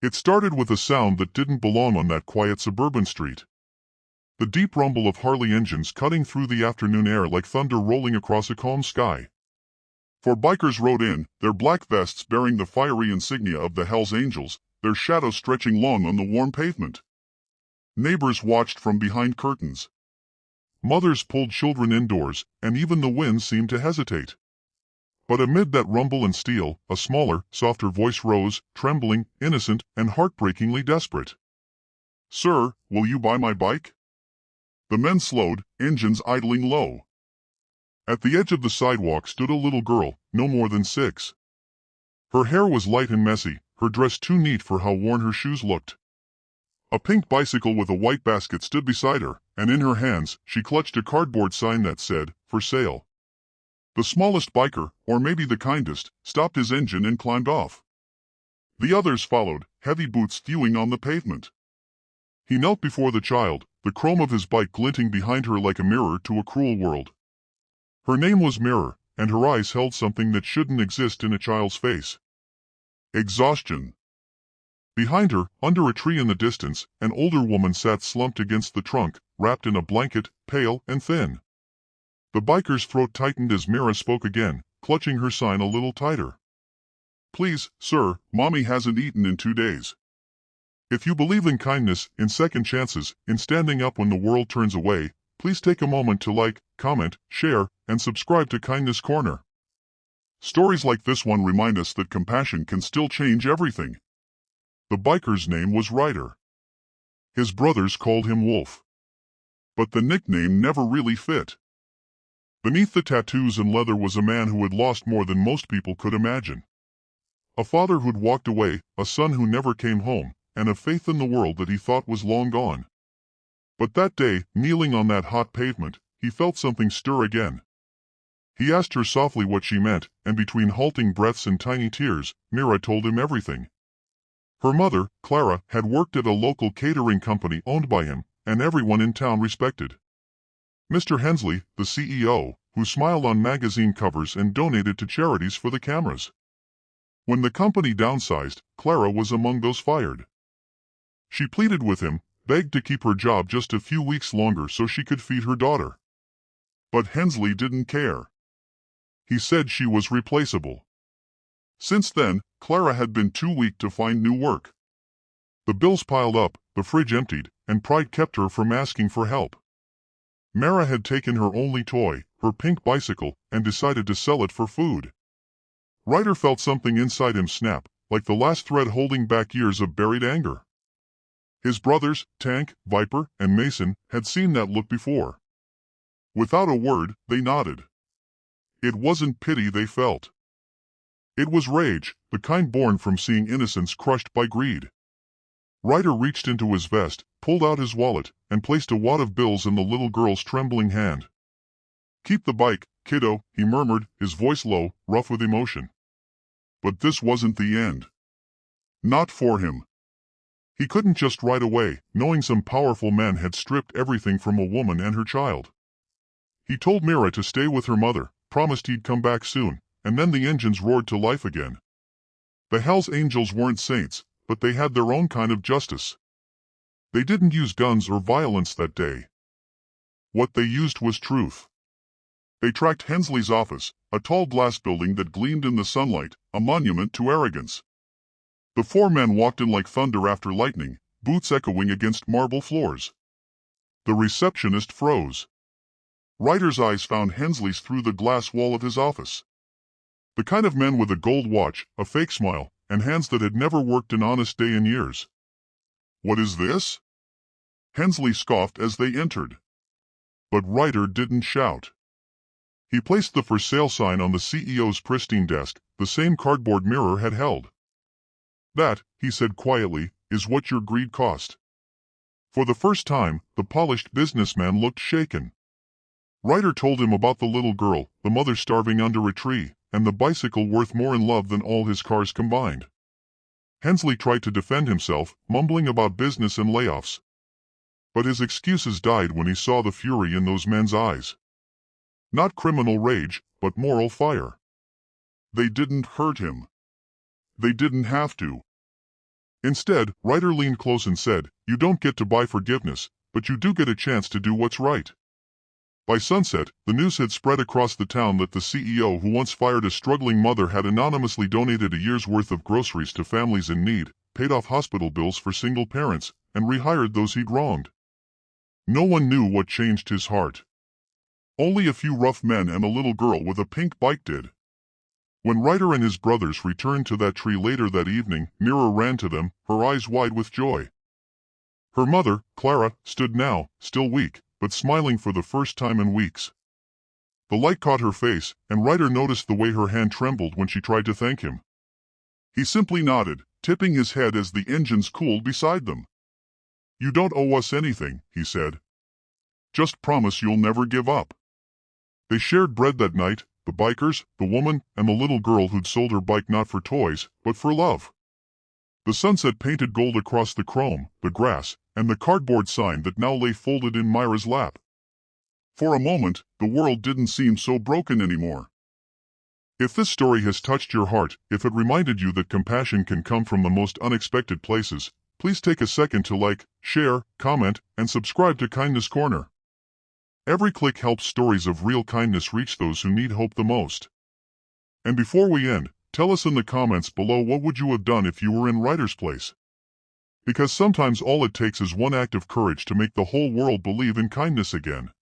It started with a sound that didn't belong on that quiet suburban street. The deep rumble of Harley engines cutting through the afternoon air like thunder rolling across a calm sky. Four bikers rode in, their black vests bearing the fiery insignia of the Hells Angels, their shadows stretching long on the warm pavement. Neighbors watched from behind curtains. Mothers pulled children indoors, and even the wind seemed to hesitate. But amid that rumble and steel, a smaller, softer voice rose, trembling, innocent, and heartbreakingly desperate. "Sir, will you buy my bike?" The men slowed, engines idling low. At the edge of the sidewalk stood a little girl, no more than 6. Her hair was light and messy, her dress too neat for how worn her shoes looked. A pink bicycle with a white basket stood beside her, and in her hands she clutched a cardboard sign that said, "For sale." The smallest biker, or maybe the kindest, stopped his engine and climbed off. The others followed, heavy boots thewing on the pavement. He knelt before the child, the chrome of his bike glinting behind her like a mirror to a cruel world. Her name was Mirror, and her eyes held something that shouldn't exist in a child's face. Exhaustion. Behind her, under a tree in the distance, an older woman sat slumped against the trunk, wrapped in a blanket, pale and thin. The biker's throat tightened as Mira spoke again, clutching her sign a little tighter. "Please, sir, Mommy hasn't eaten in 2 days. If you believe in kindness, in second chances, in standing up when the world turns away, please take a moment to like, comment, share, and subscribe to Kindness Corner." Stories like this one remind us that compassion can still change everything. The biker's name was Ryder. His brothers called him Wolf. But the nickname never really fit. Beneath the tattoos and leather was a man who had lost more than most people could imagine. A father who'd walked away, a son who never came home, and a faith in the world that he thought was long gone. But that day, kneeling on that hot pavement, he felt something stir again. He asked her softly what she meant, and between halting breaths and tiny tears, Mira told him everything. Her mother, Clara, had worked at a local catering company owned by him, and everyone in town respected. Mr. Hensley, the CEO, who smiled on magazine covers and donated to charities for the cameras. When the company downsized, Clara was among those fired. She pleaded with him, begged to keep her job just a few weeks longer so she could feed her daughter. But Hensley didn't care. He said she was replaceable. Since then, Clara had been too weak to find new work. The bills piled up, the fridge emptied, and pride kept her from asking for help. Mara had taken her only toy, her pink bicycle, and decided to sell it for food. Ryder felt something inside him snap, like the last thread holding back years of buried anger. His brothers, Tank, Viper, and Mason, had seen that look before. Without a word, they nodded. It wasn't pity they felt. It was rage, the kind born from seeing innocence crushed by greed. Ryder reached into his vest, pulled out his wallet, and placed a wad of bills in the little girl's trembling hand. "Keep the bike, kiddo," he murmured, his voice low, rough with emotion. But this wasn't the end. Not for him. He couldn't just ride away, knowing some powerful men had stripped everything from a woman and her child. He told Mira to stay with her mother, promised he'd come back soon, and then the engines roared to life again. The Hells Angels weren't saints, but they had their own kind of justice. They didn't use guns or violence that day. What they used was truth. They tracked Hensley's office, a tall glass building that gleamed in the sunlight, a monument to arrogance. The 4 men walked in like thunder after lightning, boots echoing against marble floors. The receptionist froze. Ryder's eyes found Hensley's through the glass wall of his office. The kind of men with a gold watch, a fake smile, and hands that had never worked an honest day in years. "What is this?" Hensley scoffed as they entered. But Ryder didn't shout. He placed the for sale sign on the CEO's pristine desk, the same cardboard Mirror had held. "That," he said quietly, "is what your greed cost." For the first time, the polished businessman looked shaken. Ryder told him about the little girl, the mother starving under a tree, and the bicycle worth more in love than all his cars combined. Hensley tried to defend himself, mumbling about business and layoffs. But his excuses died when he saw the fury in those men's eyes. Not criminal rage, but moral fire. They didn't hurt him. They didn't have to. Instead, Ryder leaned close and said, "You don't get to buy forgiveness, but you do get a chance to do what's right." By sunset, the news had spread across the town that the CEO who once fired a struggling mother had anonymously donated a year's worth of groceries to families in need, paid off hospital bills for single parents, and rehired those he'd wronged. No one knew what changed his heart. Only a few rough men and a little girl with a pink bike did. When Ryder and his brothers returned to that tree later that evening, Mira ran to them, her eyes wide with joy. Her mother, Clara, stood now, still weak, but smiling for the first time in weeks. The light caught her face, and Ryder noticed the way her hand trembled when she tried to thank him. He simply nodded, tipping his head as the engines cooled beside them. "You don't owe us anything," he said. "Just promise you'll never give up." They shared bread that night, the bikers, the woman, and the little girl who'd sold her bike not for toys, but for love. The sunset painted gold across the chrome, the grass, and the cardboard sign that now lay folded in Myra's lap. For a moment, the world didn't seem so broken anymore. If this story has touched your heart, if it reminded you that compassion can come from the most unexpected places, please take a second to like, share, comment, and subscribe to Kindness Corner. Every click helps stories of real kindness reach those who need hope the most. And before we end, tell us in the comments below what would you have done if you were in Ryder's place. Because sometimes all it takes is one act of courage to make the whole world believe in kindness again.